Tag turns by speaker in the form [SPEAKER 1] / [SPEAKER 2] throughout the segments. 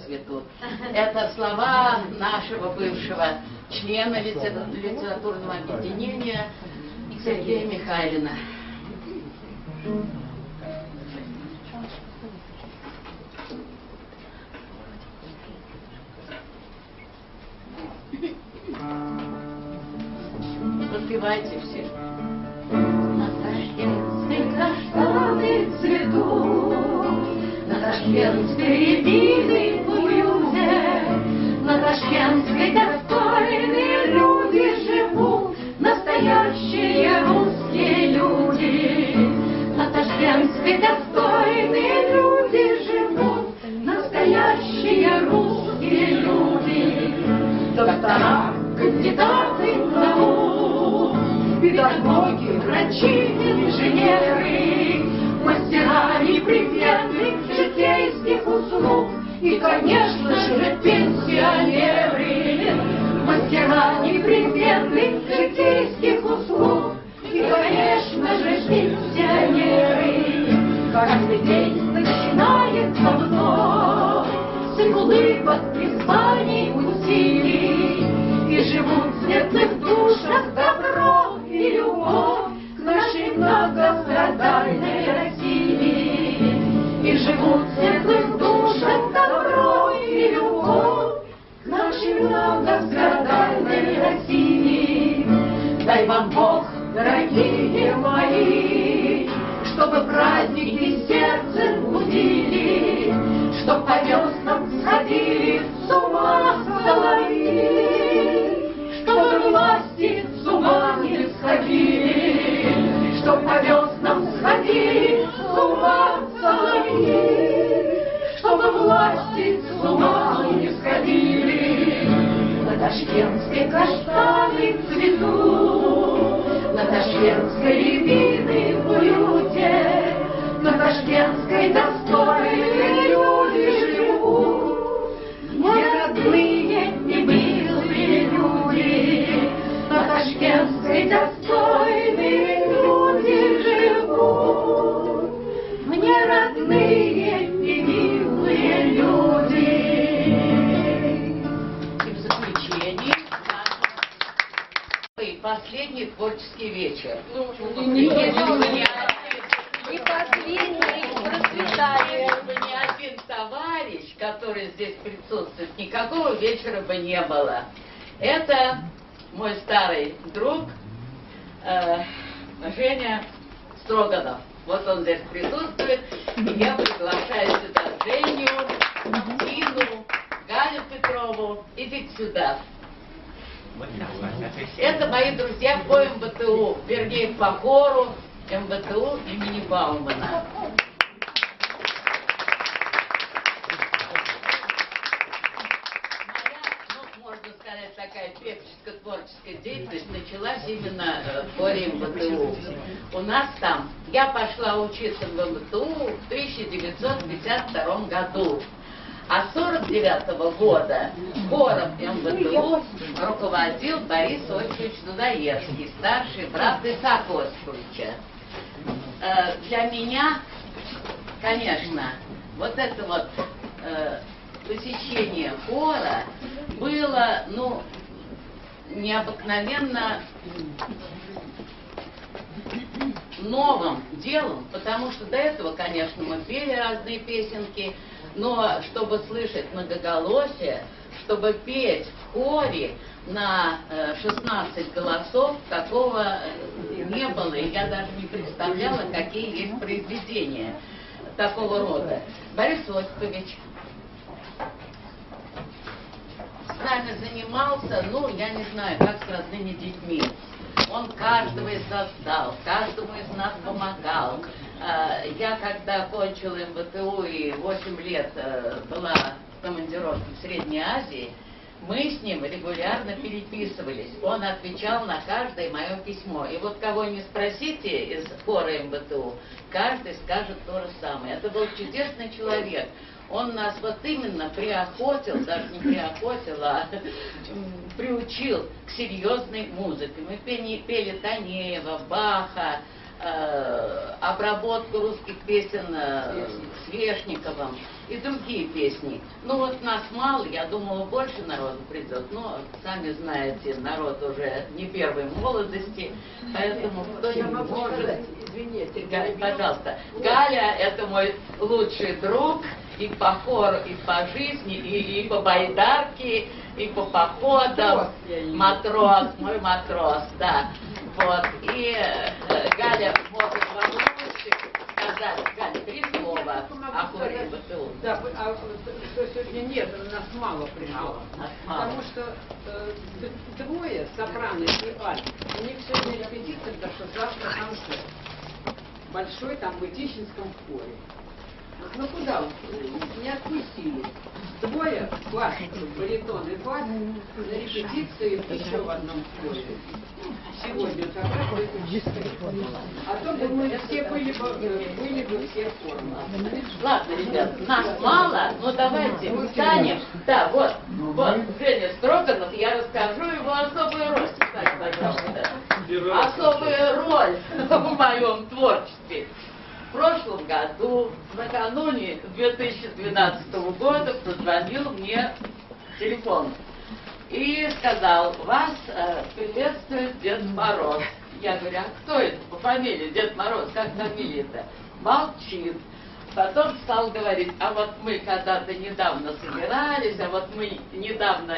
[SPEAKER 1] цветут. Это слова нашего бывшего члена литературного объединения Сергея Михайлина. Подпевайте все.
[SPEAKER 2] На ташкентской каштаны цветут, на ташкентской рябины плюнте, на ташкентской достойные люди живут, настоящие русские люди. На ташкентской достойные люди живут, настоящие русские люди. Доктора, кандидаты наук, педагоги, врачи, инженеры, мастера неприметных житейских услуг и, конечно же, пенсионеры. Мастера неприметных житейских услуг и, конечно же, пенсионеры. Каждый день начинается вновь с улыбок, призваний, усилий, и живут в светлых душах добро и любовь к нашей многострадальной России. И живут в светлых душах добро и любовь к нашей многострадальной России. Дай вам Бог, дорогие мои, чтобы праздники сердце будили, чтоб по веснам сходили с ума соловьи, чтобы власти с ума не сходили, чтоб по веснам сходили с ума соловьи, чтобы власти с ума не сходили. На ташкентской каштаны цветут, на ташкентской рябины плюнте, на ташкентской достойные люди живут, не родные, не милые люди. На ташкентской достойные люди живут, мне родные и милые люди.
[SPEAKER 1] И в заключение последний творческий вечер.
[SPEAKER 3] И последний процветание.
[SPEAKER 1] Если бы не один товарищ, который здесь присутствует, никакого вечера бы не было. Это мой старый друг Женя Строганов. Вот он здесь присутствует. И я приглашаю сюда Женю, Тину, Галю Петрову. Идите сюда. Это мои друзья по МВТУ, вернее по хору МВТУ имени Баумана. Моя, можно сказать, такая певческо-творческая деятельность началась именно в хоре МВТУ. У нас там, я пошла учиться в МВТУ в 1952 году. А с 1949 года хором МВТУ руководил Борис Осипович Дудаевский, старший брат Исаака Осиповича. Для меня, конечно, вот это вот посещение хора было, ну, необыкновенно новым делом, потому что до этого, конечно, мы пели разные песенки, но чтобы слышать многоголосие, чтобы петь в хоре на 16 голосов, такого не было. И я даже не представляла, какие есть произведения такого рода. Борис Осипович с нами занимался, ну, я не знаю, как с родными детьми. Он каждого из нас ждал, каждому из нас помогал. Я, когда кончила МВТУ и 8 лет была в командировке в Средней Азии, мы с ним регулярно переписывались. Он отвечал на каждое мое письмо. И вот кого не спросите из хора МВТУ, каждый скажет то же самое. Это был чудесный человек. Он нас вот именно приохотил, даже не приохотил, а приучил к серьезной музыке. Мы пели Танеева, Баха, обработку русских песен Свешниковым и другие песни. Ну вот нас мало, я думала, больше народу придет, но, сами знаете, народ уже не первой молодости, поэтому кто-нибудь может...
[SPEAKER 2] Извините,
[SPEAKER 1] Пожалуйста. Галя — это мой лучший друг и по хору, и по жизни, и по байдарке, и по походам. Матрос, мой матрос, да. Вот. И Галя может вам лучше сказать, Галя, 3 слова о хоре БТУ.
[SPEAKER 2] Да, а что сегодня нет, нас мало пришло.
[SPEAKER 1] Нас мало.
[SPEAKER 2] Потому что двое, сопрано и альт, у них сегодня репетиция, потому что завтра концерт. Большой там в Итищинском хоре. Ну куда вы? Не отпустили. Двое классиков, баритон и бас, на репетиции еще в одном хоре. Сегодня как раз а то бы мы все были бы все формы.
[SPEAKER 1] Ладно, ребят, нас мало, но давайте встанем. Да, вот Женя Строганов, я расскажу его особую роль. Кстати, пожалуйста. Особая роль в моем творчестве. В прошлом году, накануне 2012 года, позвонил мне телефон и сказал: вас приветствует Дед Мороз. Я говорю: а кто это по фамилии Дед Мороз? Как фамилия-то? Молчит. Потом стал говорить: а вот мы когда-то недавно собирались, а вот мы недавно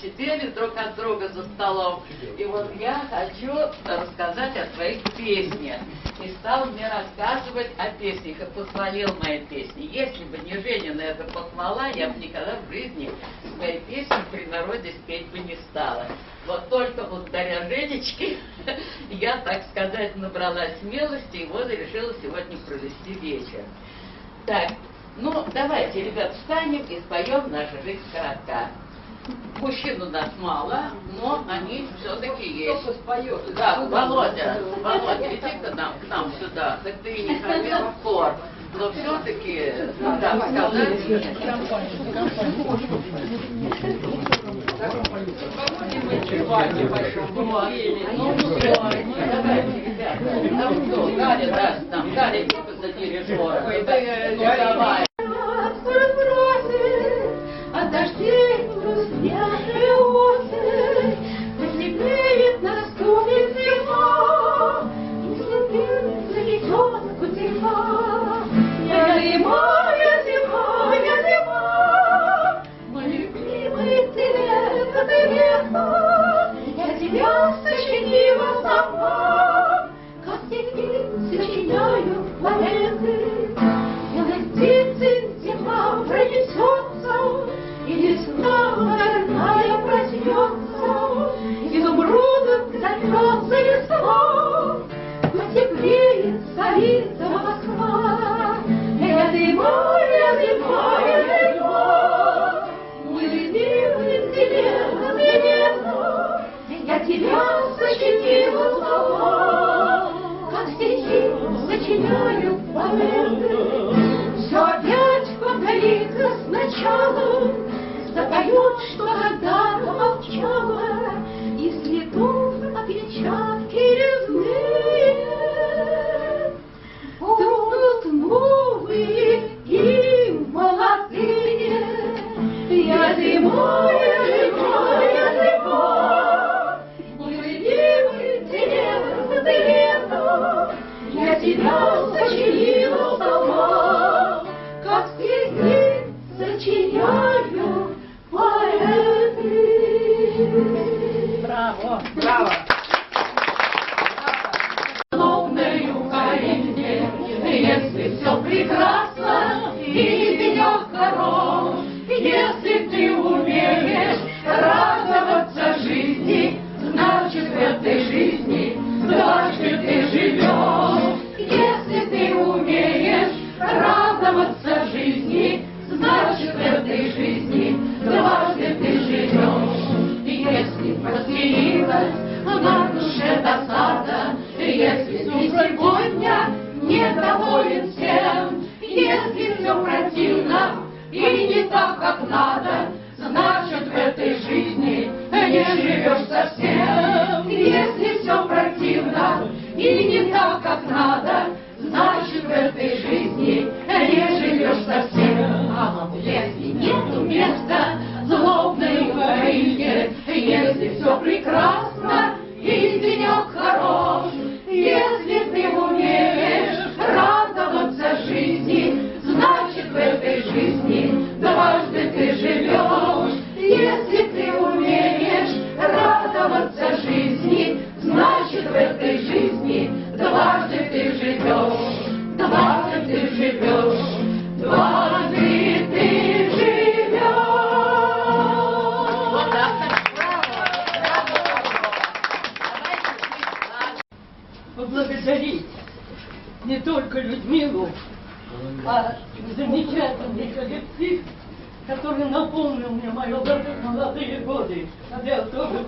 [SPEAKER 1] сидели друг от друга за столом, и вот я хочу рассказать о своих песнях. И стал мне рассказывать о песнях, и похвалил мои песни. Если бы не Женина эта похвала, я бы никогда в жизни свои песни при народе спеть бы не стала. Вот только благодаря Женечке я, так сказать, набралась смелости, и вот решила сегодня провести вечер. Так, ну давайте, ребят, встанем и споем «Наша жизнь коротка». Мужчин у нас мало, но они все-таки есть.
[SPEAKER 2] Кто споет?
[SPEAKER 1] Да, Володя, иди к нам сюда. Так ты и не хотел в хор, но все-таки, да, сказать... Галя даст нам, Галя, иди за дирижера. Давай.
[SPEAKER 3] От дождей грустнейшая осень, посеплеет, наступит зима, и слепит, залетет кутерьма. Я зима, мой любимый ты лето, я тебя сочинила сама, как теперь сочиняю поэты. Белой птицей зима пронесется, и весна родная проснется, изумрудом зальется листва, потеплеет столица Москва. Зима, мой любимый лето, я тебя сочинила слова, как стихи сочиняю поэты. Все опять повторится сначала, запоют, что когда-то молчала, и сметут отпечатки резные. Будут новые и молодые. Я зима, мой любимый ты лето, я тебя сочинила сама, как стихи сочиняю поэты.
[SPEAKER 2] Браво! Браво!
[SPEAKER 3] Словной Украине, если все прекрасно и ведет хорош, если ты умеешь радоваться жизни, значит в этой жизни дважды ты живешь. Если прекрасна, и денек хорош, если ты умеешь радоваться жизни, значит в этой жизни дважды ты живешь. Если ты умеешь радоваться жизни, значит в этой жизни дважды ты живешь, дважды ты живешь, дважды ты живешь.
[SPEAKER 1] Вот так.
[SPEAKER 4] Поблагодарить не только Людмилу, а замечательный коллектив, который напомнил мне мои молодые годы, когда я тоже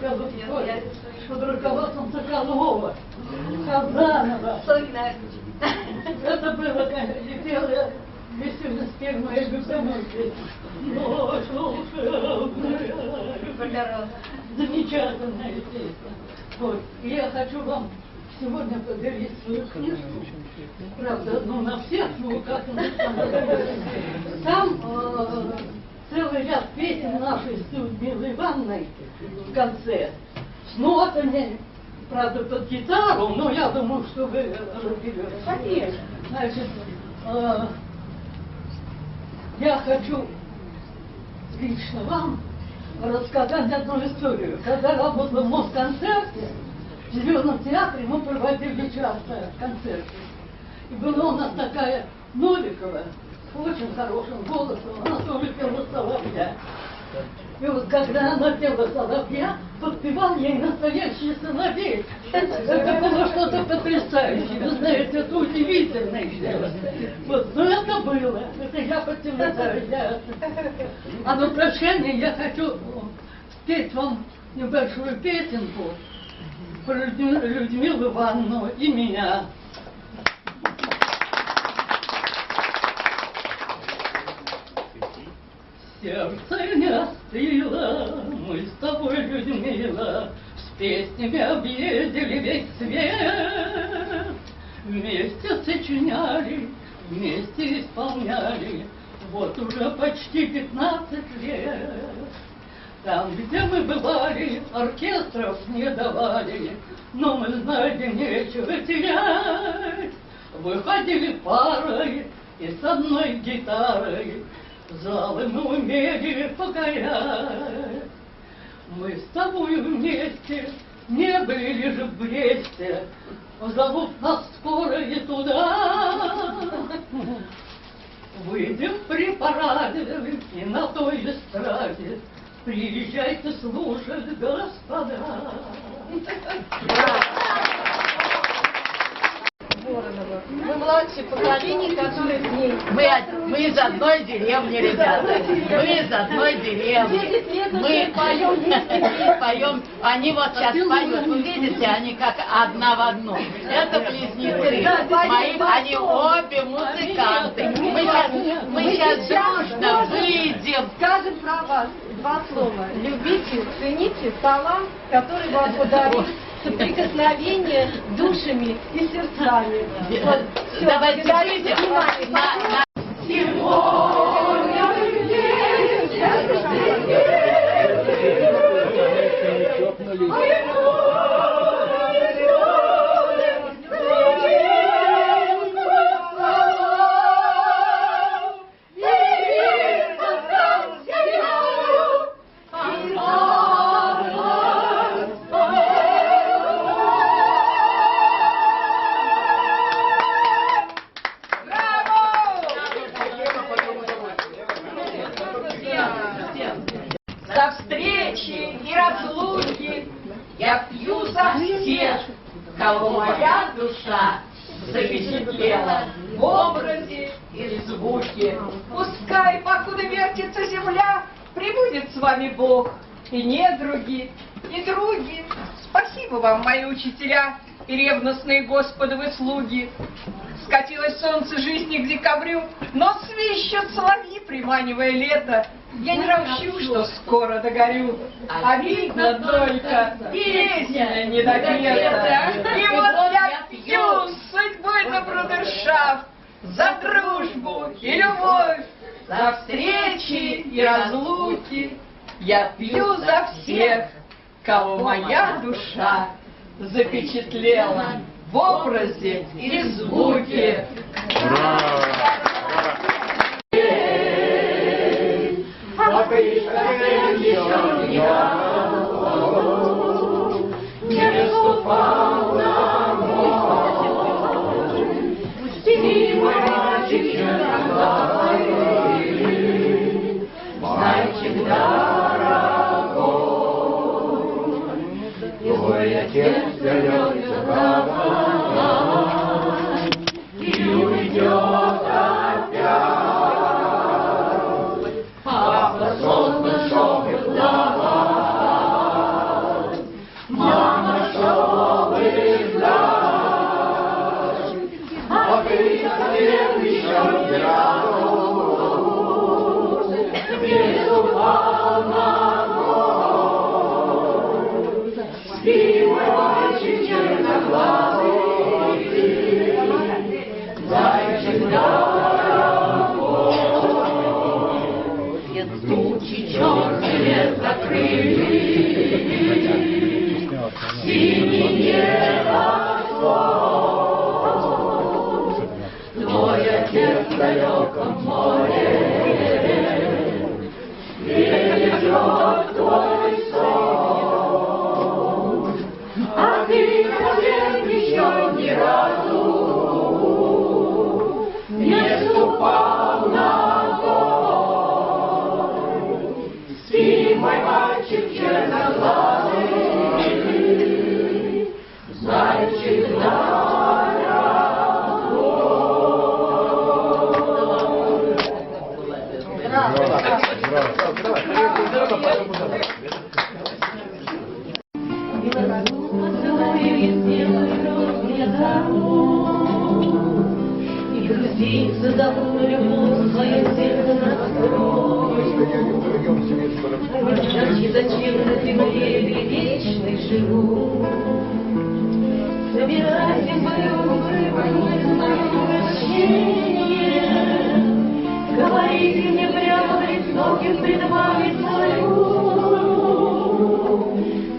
[SPEAKER 4] под руководством Соколова, Хазанова. Это было, конечно, и пела, весело спел мои гусомуки. Замечательная песня. Вот. И я хочу вам сегодня подарить свою книжку. Правда, ну на всех, ну как там целый ряд песен нашей с Людмилой Ивановной в конце с нотами, правда, под гитару, но я думаю, что вы разберете. Конечно. Значит, я хочу лично вам рассказать одну историю. Когда работала в Москонцерте, в Зеленом театре мы проводили часто концерты. И была у нас такая Новикова, с очень хорошим голосом, она тоже пела соловья. И вот когда она пела соловья, подпевал ей настоящий соловей. Это было что-то потрясающее. Вы знаете, это удивительное дело. Вот, но это было. Это я подтверждаю. А на прощание я хочу спеть вам небольшую песенку про Людмилу Ивановну и меня. Сердце не остыло, мы с тобой, Людмила, с песнями объездили весь свет. Вместе сочиняли, вместе исполняли, вот уже почти 15 лет. Там, где мы бывали, оркестров не давали, но мы знали, нечего терять. Выходили парой и с одной гитарой, залы мы умели покорять. Мы с тобой вместе не были лишь в Бресте, зовут нас скоро и туда. Выйдем при параде и на той эстраде, приезжайте слушать, господа.
[SPEAKER 5] Мы младшее поколение, которое с ней.
[SPEAKER 1] Мы из одной деревни, ребята. Мы из одной деревни. Мы поем. Они вот сейчас поют. Вы видите, они как одна в одну. Это близнецы. Мои, они обе музыканты. Мы сейчас дружно выйдем.
[SPEAKER 5] Скажем про вас два слова. Любите, цените талант, который вам подарил соприкосновение душами и сердцами. Вот, всё,
[SPEAKER 1] Давайте
[SPEAKER 5] благодарю за
[SPEAKER 1] выйдем.
[SPEAKER 5] внимание.
[SPEAKER 3] Сегодня мы
[SPEAKER 5] За встречи и разлуки я пью за всех, кого моя душа запечатлела в образе и звуке. Пускай, покуда вертится земля, пребудет с вами Бог, и недруги, и други. Спасибо вам, мои учителя и ревностные Господовы слуги. Скатилось солнце жизни к декабрю, но свищут соловьи, приманивая лето. Я не ропщу, что скоро догорю, а видно только песня недопета. И вот я пью с судьбой добродушав за дружбу и любовь, за встречи и разлуки. Я пью за всех, кого моя душа запечатлела в образе и звуке.
[SPEAKER 3] Не ступал на мой, и мой мальчик черноглазый, мальчик дорогой, твой отец вернется домой и уйдет опять. Папа солнце шел и плавал, мама шел и ждал, а ты совсем еще ни разу не ступал ногой. Спи, мой мальчик черноглазый, зайчик дорогой, тучи черные закрыли синий небосвод. Твой отец в далеком море бережет твой сон, а ты совсем еще ни разу не ступал ногой. Спи, мой мальчик черноглазый, зайчик
[SPEAKER 4] И грустится давно любовь свое сердце раскрой. Иначе зачем на земле вечной живу? Собирайся, мое прощение, говорите мне прямо в лицо, кем предавать свою.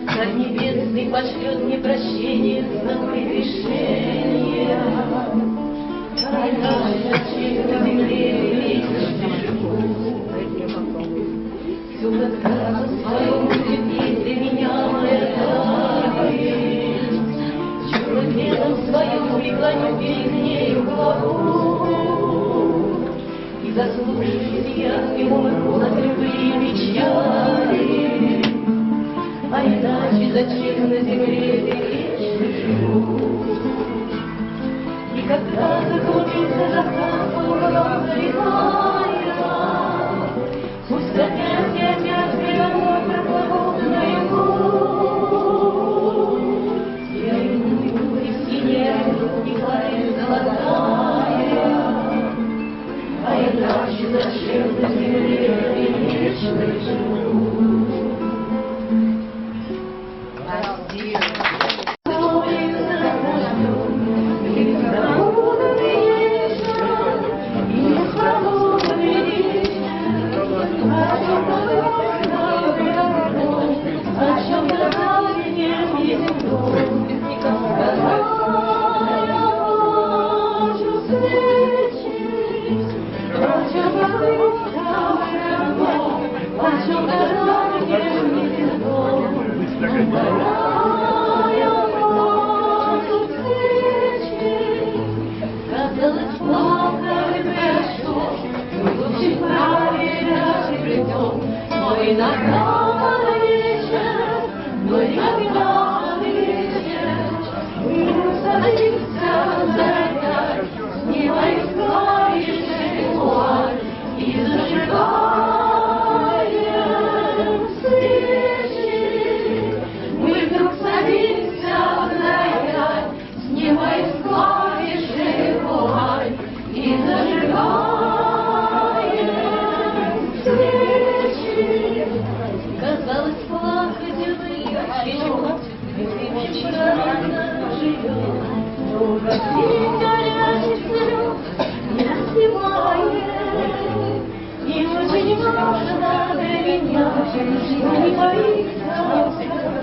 [SPEAKER 4] Как небесный пошлет мне прощение, знак прегрешения. А иначе зачем на земле вечной живу? Все в отказе своем будет для меня моя тайна. Чужим своим преклоню перед нею голову. И заслужив я ему от любви и печали. А иначе зачем на земле вечно живу? И когда заглубится закат, уголок залетая, пусть опять и опять передо проплывут наяву. Я иду, и синяя уникает золотая, а иначе зачем на земле вечно живу?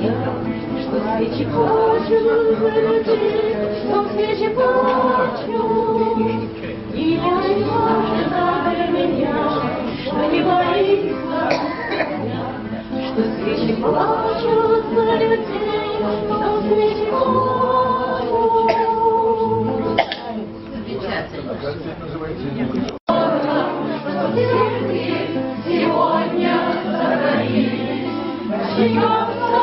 [SPEAKER 3] что свечи плачут за людей, что свечи плачут. И не важно для меня, что не боится огня, что свечи плачут за людей, что свечи плачут.
[SPEAKER 1] Замечательно.
[SPEAKER 3] Сегодня загорелись, зажигался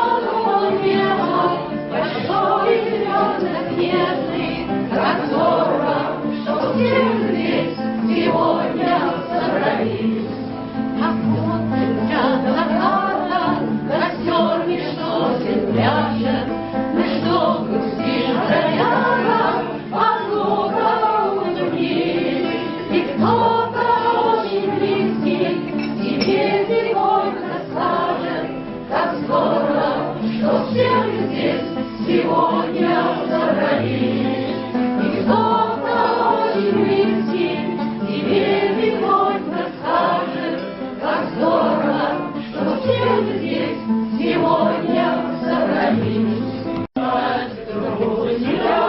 [SPEAKER 3] полумера, большой звездных нежный, как здорово, что все здесь сегодня собрались. А вот рядом заката, костер между пляшет, мы что грустишь, бродяга, одного улыбнись, и кто-то очень близкий тебе тихонько скажет, как здорово, что все мы здесь сегодня собрались. И кто-то очень близкий тебе тихонько скажет, как здорово, что все мы здесь сегодня собрались. Друзья,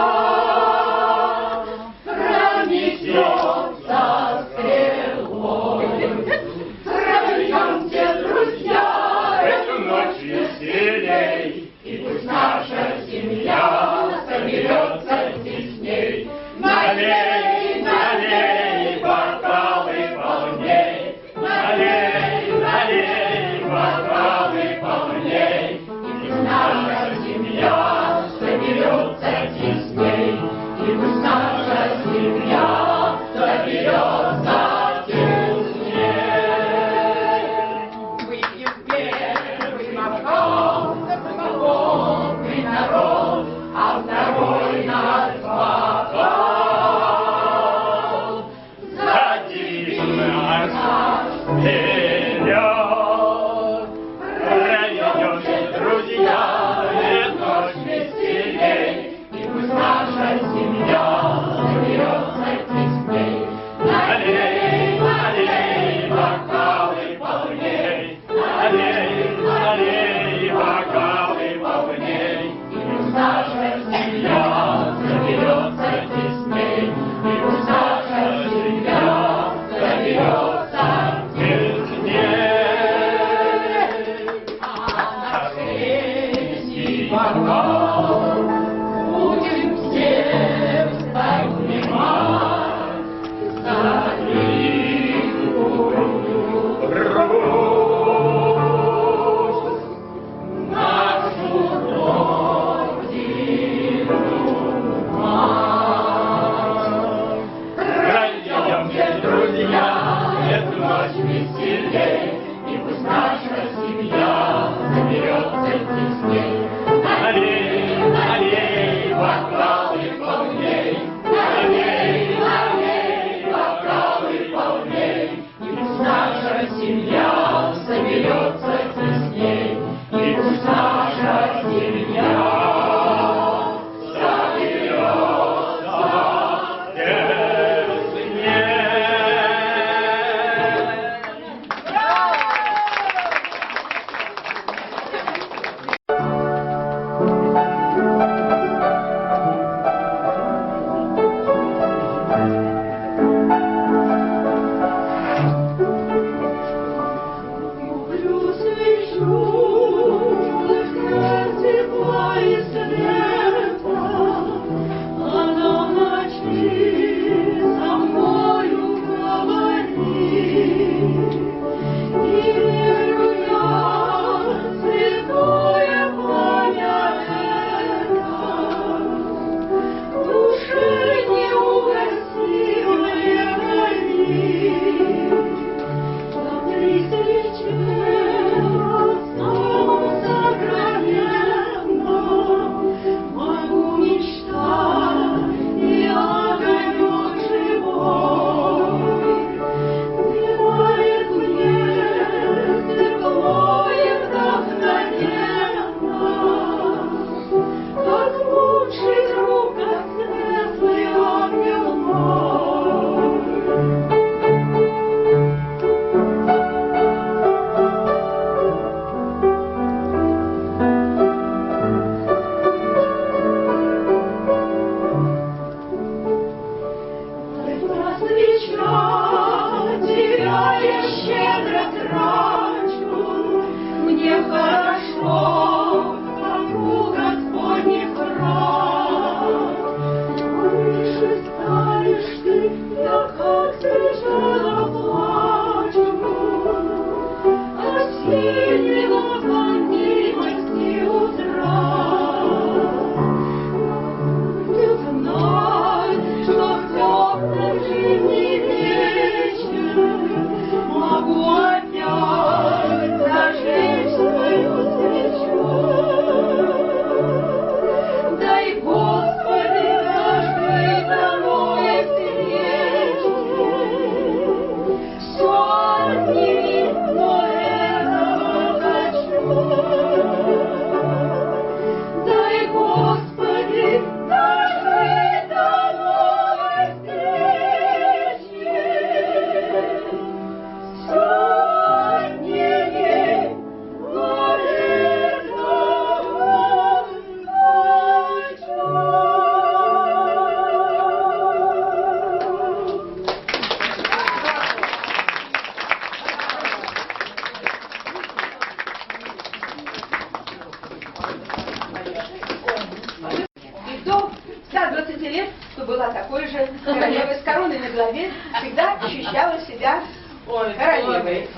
[SPEAKER 3] пронесется стрелой. Пройдемте, друзья, эту ночь веселей, и пусть наша семья синего гонимости утра. Ты знай, что в темном жизни вечер могу опять зажечь свою свечу. Дай, Господи, каждой домой встречи, все отними, но этого хочу. Дай, Господи, каждой домой встречи, все отними, но этого хочу.
[SPEAKER 5] И до 120 лет, что была такой же королевой с короной на голове, всегда ощущала себя королевой.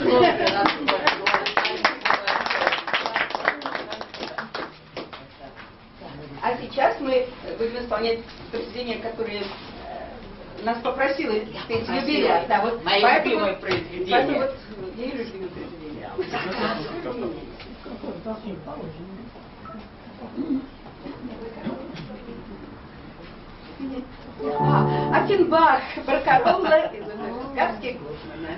[SPEAKER 5] А сейчас мы будем исполнять произведения, которые нас попросила спеть юбиляр. Да, вот
[SPEAKER 1] Мои
[SPEAKER 5] поэтому-
[SPEAKER 1] любимые произведения.
[SPEAKER 5] Поэтому вот мои любимые произведения. Акенбах, Баркаролла и Лунаскарский Гусмана.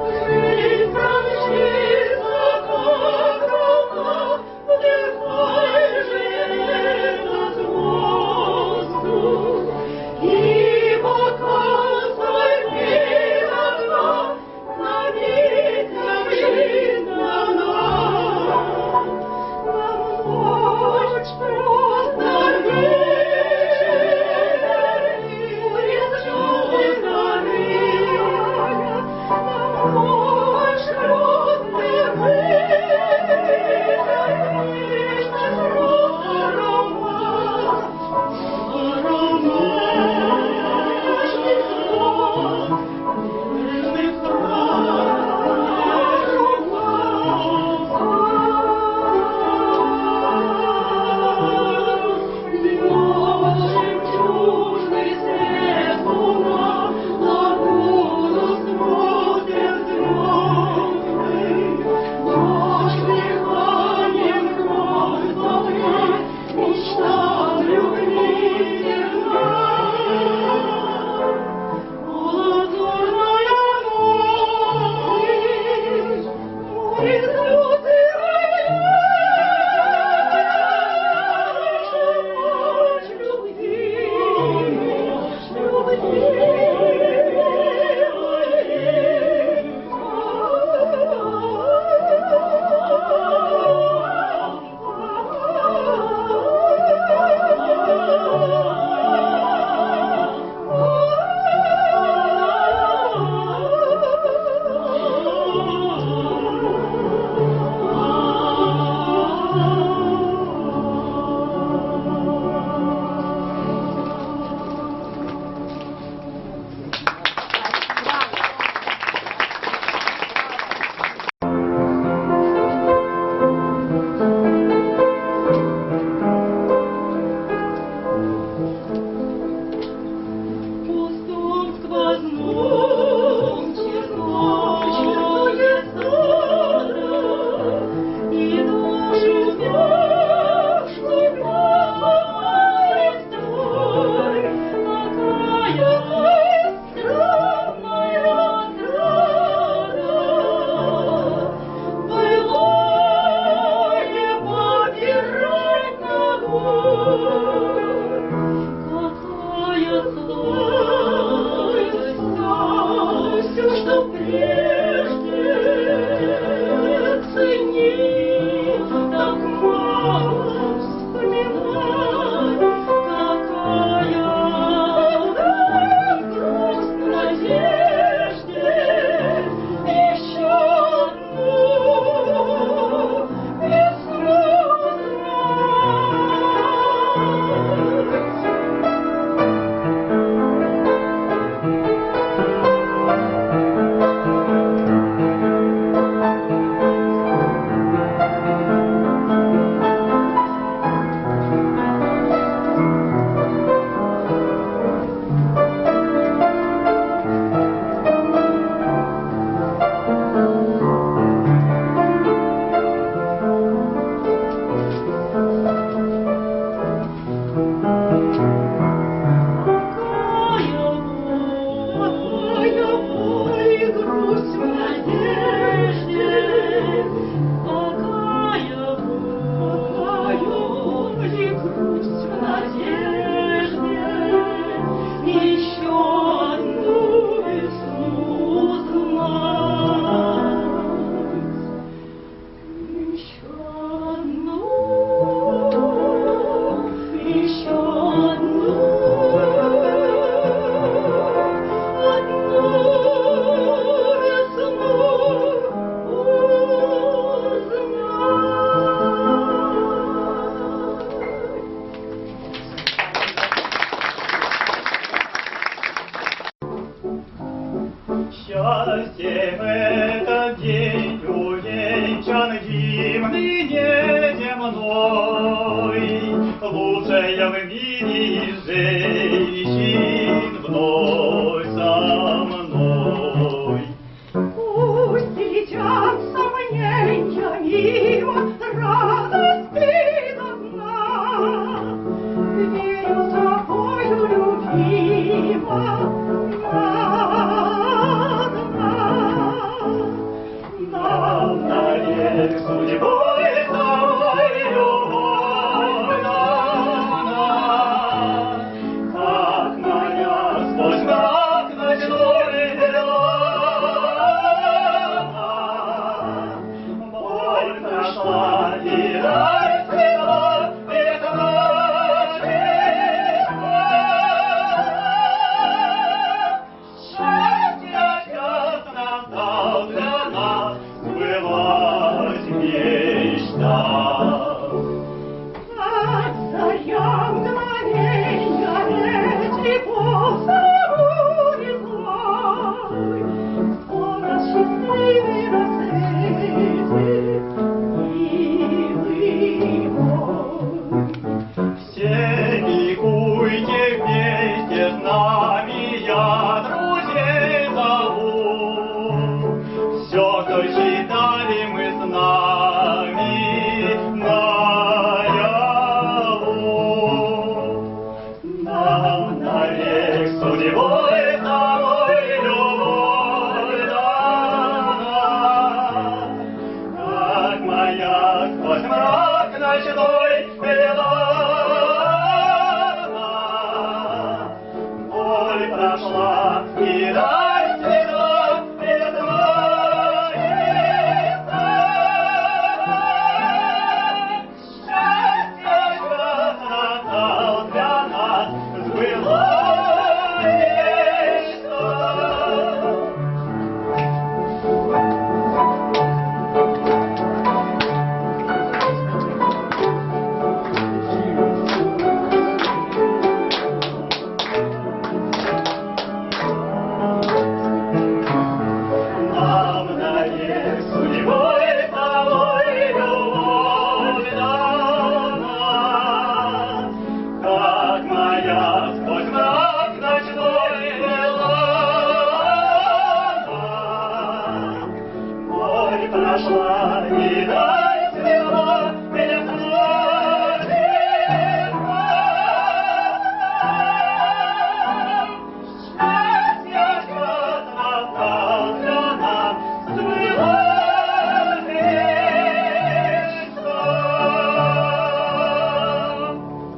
[SPEAKER 3] Жизнь промчится, как Счастьем этот день увенчан гимны неземной, лучшая в мире из женщин вновь со мной.
[SPEAKER 5] Пусть летят сомнения мимо, радость видна. Верю тобою, любима,
[SPEAKER 3] Нам навек судьбой тобой любовь дана, как моя сквозь мрак ночной вела. Боль прошла и расцвела, это наша счастье час настал для нас, сбылась мечта.
[SPEAKER 5] как заря мгновенья эти поцелует злой. Скоро счастливый рассветит, милый мой.
[SPEAKER 3] Все ликуйте вместе с нами, я друзей зову. Все, что считали мы с нами наяву. Нам навек судьбой тобой любовь дана, как моя сквозь мрак ночной вела. Боль прошла и расцвела, это мечта. Счастье час настал для нас, сбылась мечта. Нам навек судьбой тобой любовь дана, как моя сквозь мрак ночной вела. Боль прошла и расцвела, это счастье час настал для нас, сбылась мечта.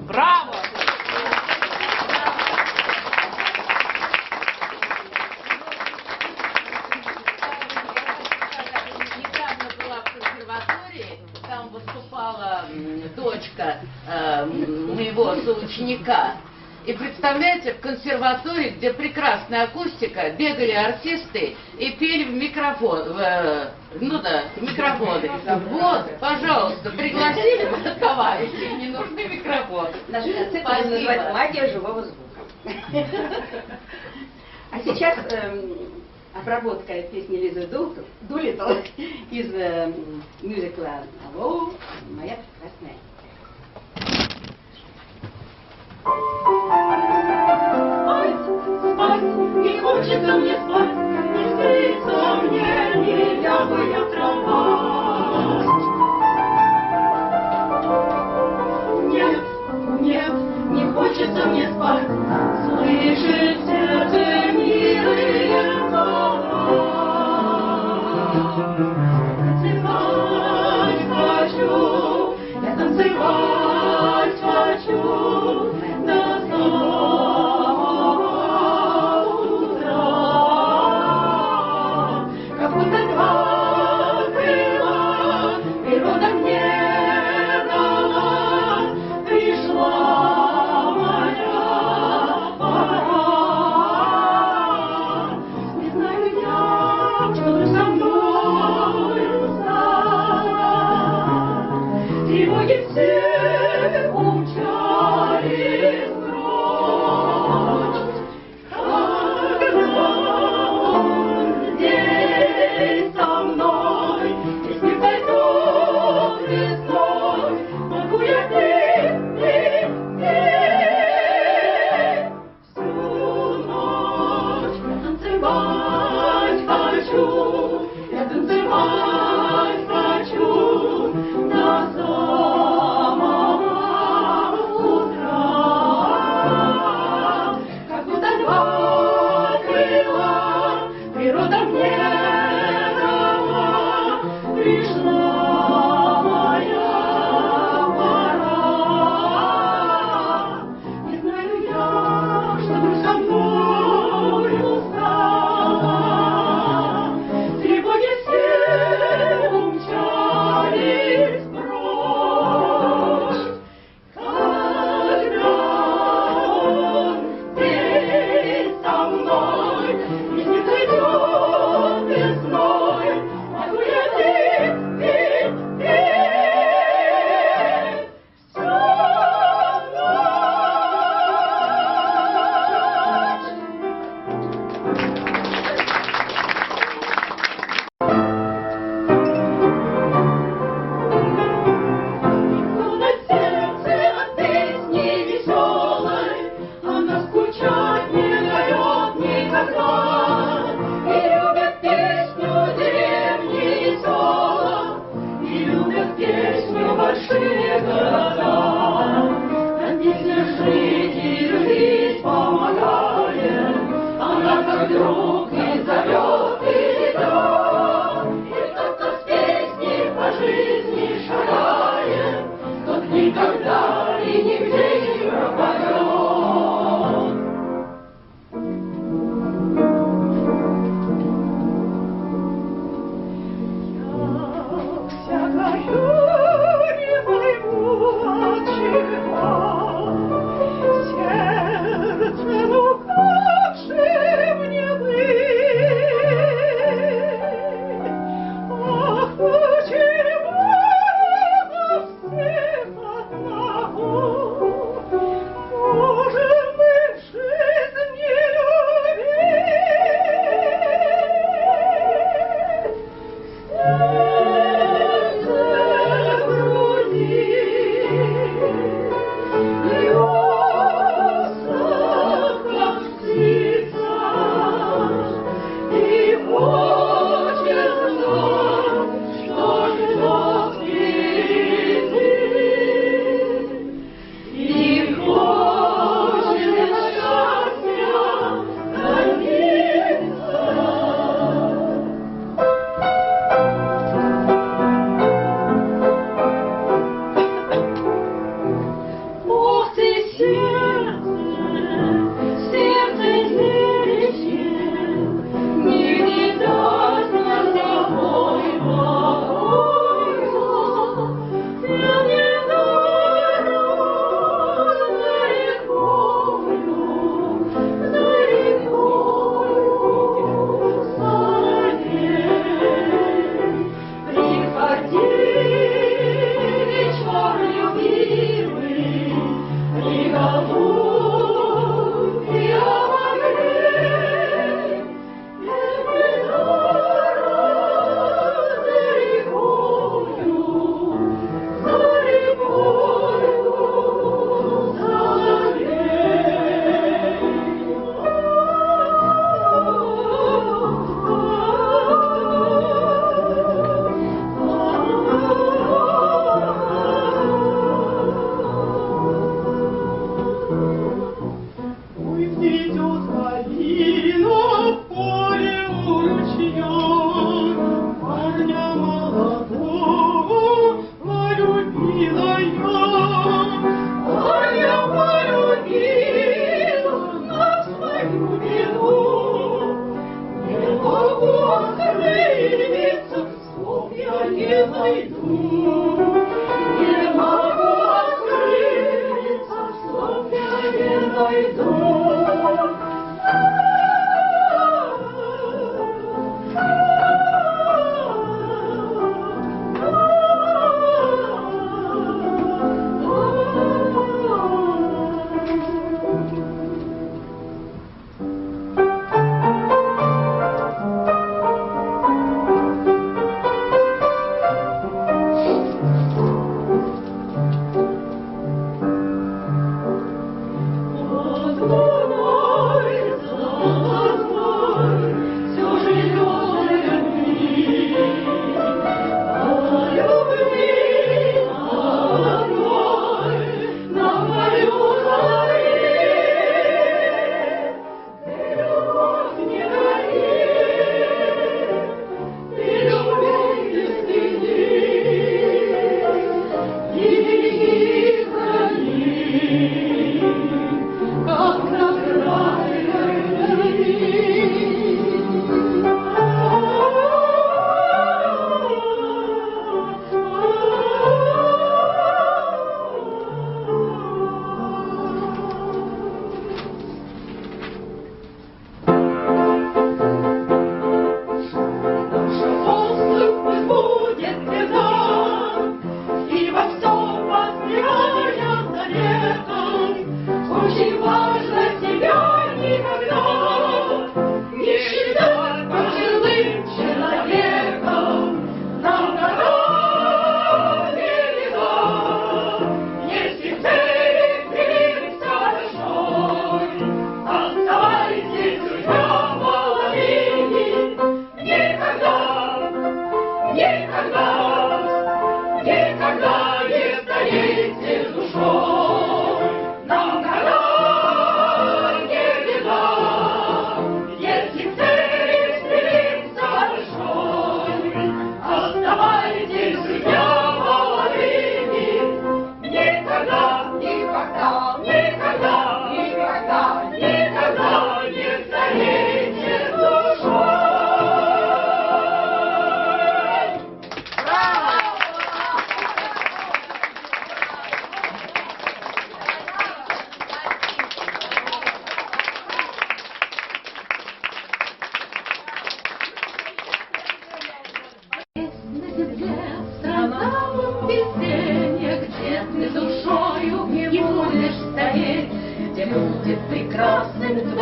[SPEAKER 1] Браво! Недавно была в консерватории, там выступала дочка моего соученика. И представляете, в консерватории, где прекрасная акустика, бегали артисты и пели в микрофон, в микрофоны. Вот, пожалуйста, пригласили бы товарищей, не нужны микрофоны.
[SPEAKER 6] Наш концерт называется «Магия живого звука». А сейчас обработка песни Лизы Дулиттл из мюзикла «Алло, моя прекрасная».
[SPEAKER 5] Спать, не хочется мне спать, не спится мне, не лягу я в кровать. Нет, нет, не хочется мне спать, слышит сердце милые слова. Танцевать хочу, я танцевать хочу до самого утра. Как будто два крыла природа мне дала, пришла моя пора.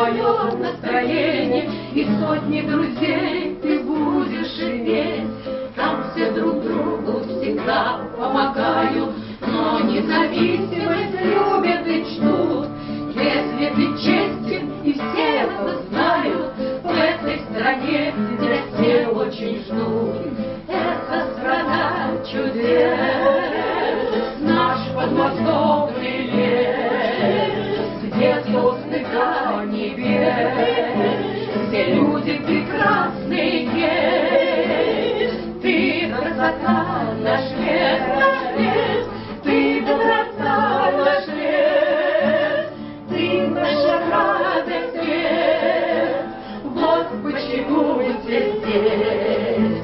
[SPEAKER 3] твое настроение, и сотни друзей ты будешь иметь. Там все друг другу всегда помогают, но независимость любят и чтут. Если ты честен, и все это знают, в этой стране тебя все очень ждут. Это страна чудес, наш подмосковный лес, где звезды до небес, где люди прекрасные есть. Ты красота, наш лес, наш лес, ты доброта, наш лес, ты наша радость, свет. Вот почему ты здесь.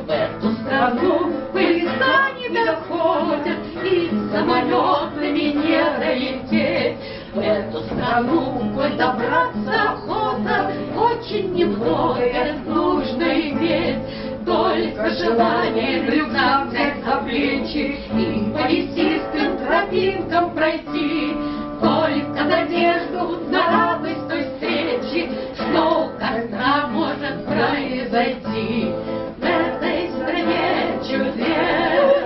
[SPEAKER 3] В эту страну поезда не доходят, и самолетами не долететь. В эту страну, коль добраться охота, очень немного нужно иметь. Только желание рюкзак взять за плечи и по лесистым тропинкам пройти. Только надежду на радость той встречи, что у костра может произойти. В этой стране чудес,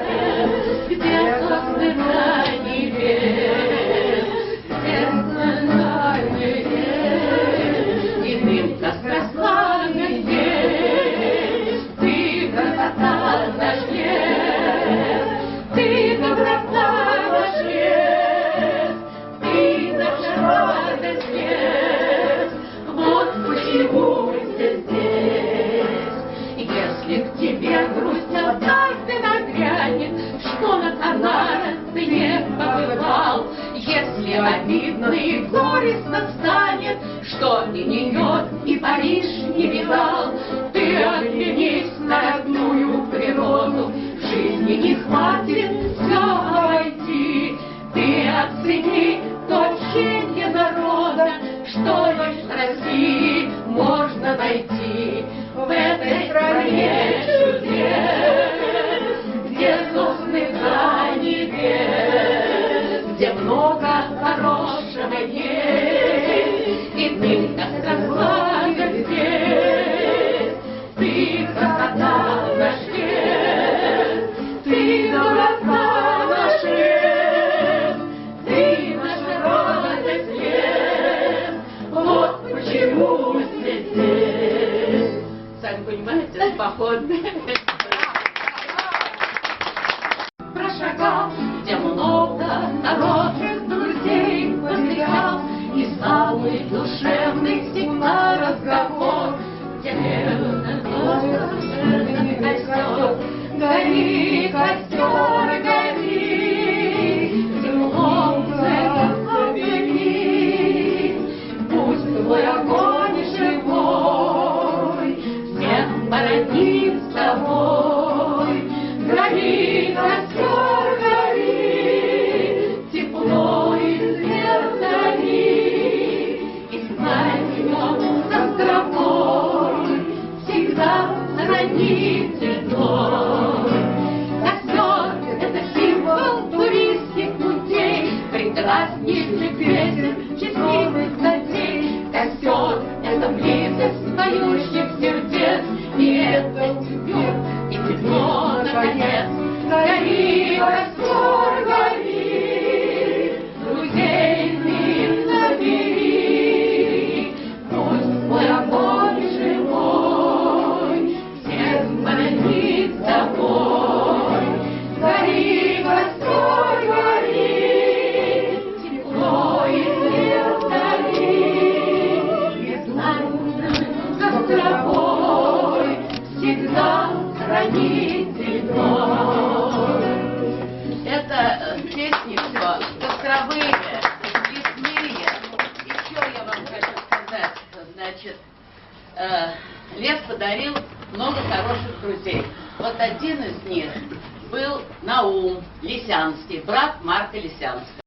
[SPEAKER 3] где сосны на небес, где сценарный лес, и дымка страстной здесь. Ты красота, наш лес, ты доброта, наш лес, ты наша радость, лес. Вот почему ты здесь. Если к тебе грусть однажды нагрянет, что на Канарах ты не побывал, если обидно и горестно станет, что и Нью-Йорк, и Париж не видал, ты оглянись на родную природу, жизни не хватит все обойти. Ты оцени то общение народа,
[SPEAKER 1] найти в этой стране чудес, где сосны до небес, где много хорошего есть, и ты, как красавица здесь, ты красота наш лес, ты доброта наш лес, ты наша радость лес, вот почему мы здесь. Сами понимаете, походный. Прошагал, где много хороших друзей потерял, и самый душевный всегда разговор, где верно костер, гори, костер, гори, теплом забери, пусть твой огонь живой всех породнит с тобой. Гори, костер, гори, тепло и свет дари, и знай, что над тропой всегда хранитель твой. Костер — это символ туристских путей, прекраснейших песен, счастливых ночей. Костер — это близость поющих сердец, и это тепло, и тепло, наконец. Гори, костер, гори, друзей ты набери, пусть твой огонь живой всех поразит с тобой. Гори, костер, гори, тепло и свет дари, и знай, над тобой всегда хранитель твой. Это песни все костровые, лесные. Еще я вам хочу сказать, значит, лес подарил много хороших друзей. Вот один из них был Наум Лисянский, брат Марка Лисянского.